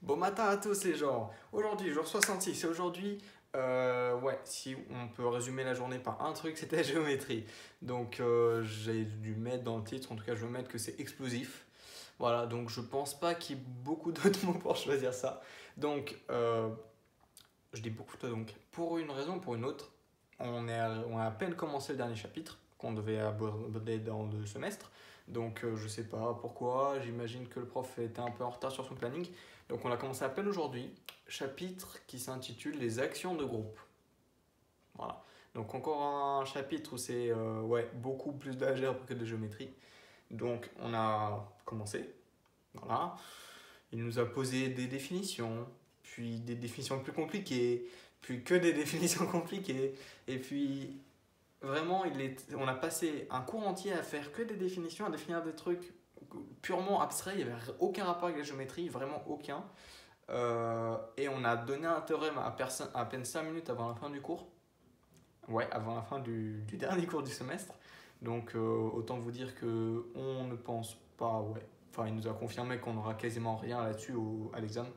Bon matin à tous les gens. Aujourd'hui, jour 66. Et aujourd'hui, ouais, si on peut résumer la journée par un truc, c'était la géométrie. Donc, j'ai dû mettre dans le titre, en tout cas, je vais mettre que c'est explosif. Voilà, donc je pense pas qu'il y ait beaucoup d'autres mots pour choisir ça. Donc, je dis beaucoup de donc, pour une raison, pour une autre, on a à peine commencé le dernier chapitre qu'on devait aborder dans le semestre. Donc, je sais pas pourquoi, j'imagine que le prof était un peu en retard sur son planning. Donc, on a commencé à peine aujourd'hui, chapitre qui s'intitule Les actions de groupe. Voilà. Donc, encore un chapitre où c'est ouais, beaucoup plus d'algèbre que de géométrie. Donc, on a commencé. Voilà. Il nous a posé des définitions, puis des définitions plus compliquées, puis que des définitions compliquées. Et puis, vraiment, on a passé un cours entier à faire que des définitions, à définir des trucs purement abstraits. Il n'y avait aucun rapport avec la géométrie, vraiment aucun. Et on a donné un théorème à peine 5 minutes avant la fin du cours. Ouais, avant la fin du dernier cours du semestre. Donc, autant vous dire qu'on ne pense pas, ouais. Enfin, il nous a confirmé qu'on n'aura quasiment rien là-dessus à l'examen.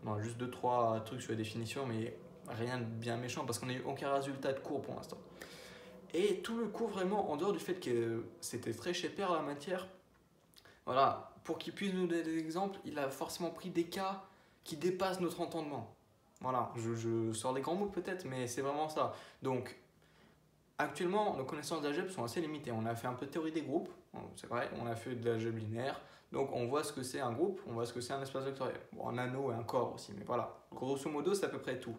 On aura juste 2-3 trucs sur les définitions, mais rien de bien méchant parce qu'on n'a eu aucun résultat de cours pour l'instant. Et tout le cours, vraiment, en dehors du fait que c'était très père la matière, voilà, pour qu'il puisse nous donner des exemples, il a forcément pris des cas qui dépassent notre entendement. Voilà, je sors des grands mots peut-être, mais c'est vraiment ça. Donc, actuellement, nos connaissances d'algèbre sont assez limitées. On a fait un peu de théorie des groupes, c'est vrai, on a fait de l'algèbre linéaire, donc on voit ce que c'est un groupe, on voit ce que c'est un espace vectoriel. Bon, un anneau et un corps aussi, mais voilà, grosso modo, c'est à peu près tout.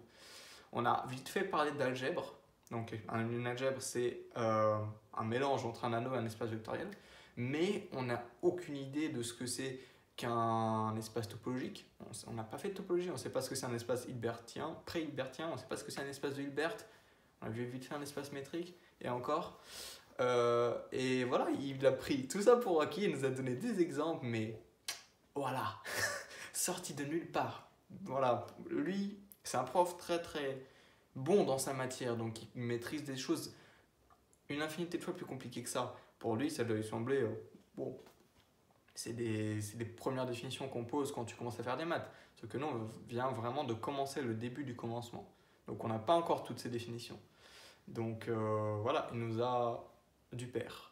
On a vite fait parler d'algèbre. Donc, une algèbre, c'est un mélange entre un anneau et un espace vectoriel. Mais on n'a aucune idée de ce que c'est qu'un espace topologique. On n'a pas fait de topologie, on ne sait pas ce que c'est un espace hilbertien, pré-hilbertien, on ne sait pas ce que c'est un espace de Hilbert. On a vu vite fait un espace métrique, et encore. Et voilà, il a pris tout ça pour acquis, il nous a donné des exemples, mais voilà, sorti de nulle part. Voilà, lui, c'est un prof très très bon dans sa matière, donc il maîtrise des choses une infinité de fois plus compliquées que ça. Pour lui, ça doit lui sembler, bon, c'est des premières définitions qu'on pose quand tu commences à faire des maths. Ce que nous, on vient vraiment de commencer le début du commencement. Donc on n'a pas encore toutes ces définitions. Donc voilà, il nous a du père,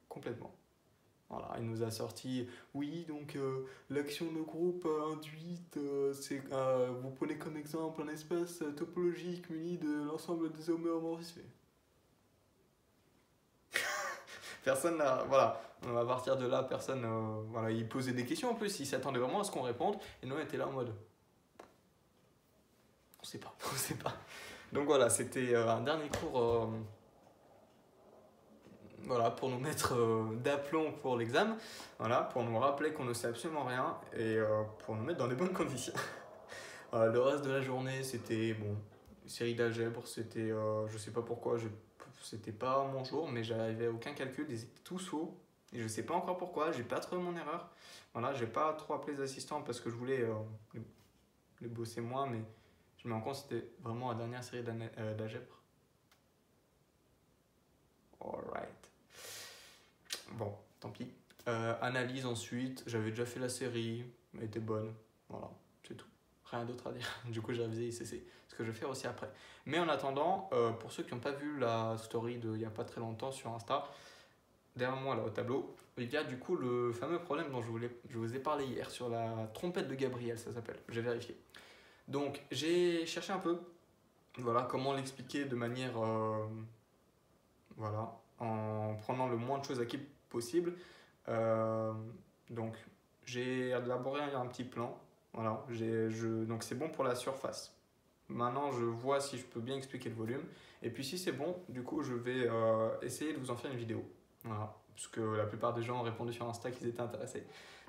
complètement. Voilà, il nous a sorti, oui, donc l'action de groupe induite, vous prenez comme exemple un espace topologique muni de l'ensemble des homomorphismes. Personne n'a, voilà, à partir de là, personne, voilà, il posait des questions en plus, il s'attendait vraiment à ce qu'on réponde, et nous on était là en mode, on sait pas, on sait pas. Donc voilà, c'était un dernier cours. Voilà, pour nous mettre d'aplomb pour l'examen, voilà, pour nous rappeler qu'on ne sait absolument rien et pour nous mettre dans les bonnes conditions. Le reste de la journée, c'était bon, série d'algèbre, c'était, je sais pas pourquoi, c'était pas mon jour, mais j'arrivais à aucun calcul, ils étaient tous faux et je sais pas encore pourquoi, j'ai pas trouvé mon erreur. Voilà, j'ai pas trop appelé les assistants parce que je voulais les bosser moins, mais je me rends compte que c'était vraiment la dernière série d'algèbre. Alright. Bon, tant pis. Analyse ensuite, j'avais déjà fait la série, elle était bonne, voilà, c'est tout. Rien d'autre à dire. Du coup, j'ai révisé ICC, ce que je vais faire aussi après. Mais en attendant, pour ceux qui n'ont pas vu la story il n'y a pas très longtemps sur Insta, derrière moi là au tableau, il y a du coup le fameux problème dont je vous ai parlé hier sur la trompette de Gabriel, ça s'appelle. J'ai vérifié. Donc, j'ai cherché un peu, voilà, comment l'expliquer de manière, voilà, en prenant le moins de choses acquises possible. Donc j'ai élaboré un petit plan. Voilà, donc c'est bon pour la surface. Maintenant, je vois si je peux bien expliquer le volume. Et puis si c'est bon, du coup, je vais essayer de vous en faire une vidéo. Voilà, parce que la plupart des gens ont répondu sur Insta qu'ils étaient intéressés.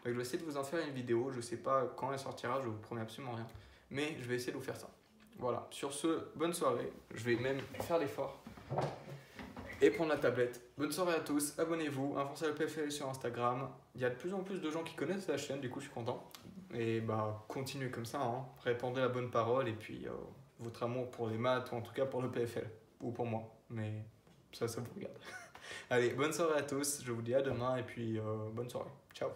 Donc je vais essayer de vous en faire une vidéo. Je sais pas quand elle sortira, je vous promets absolument rien. Mais je vais essayer de vous faire ça. Voilà, sur ce, bonne soirée. Je vais même faire l'effort et prendre la tablette. Bonne soirée à tous, abonnez-vous, avancez le PFL sur Instagram. Il y a de plus en plus de gens qui connaissent la chaîne, du coup je suis content. Et bah continuez comme ça, hein. Répandez la bonne parole et puis votre amour pour les maths ou en tout cas pour le PFL. Ou pour moi, mais ça vous regarde. Allez, bonne soirée à tous, je vous dis à demain et puis bonne soirée. Ciao.